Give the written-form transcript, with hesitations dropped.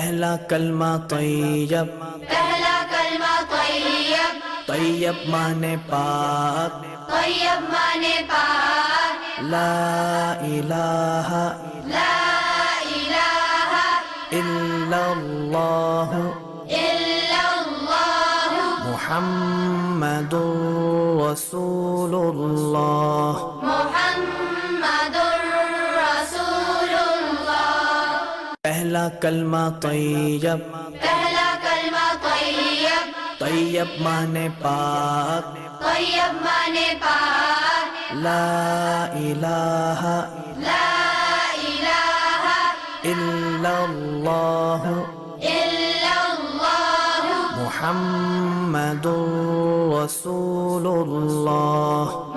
پہلا کلمہ طیب، پہلا کلمہ طیب، طیب مانے پاک، طیب مانے پاک، لا الہ لا الہ الا اللہ الا اللہ محمد رسول اللہ۔ محمد رسول اللہ۔ پہلا کلمہ طیب، پہلا کلمہ طیب، طیب مانے پاک، طیب مانے پاک، لا الہ لا الہ الا اللہ الا اللہ محمد رسول اللہ۔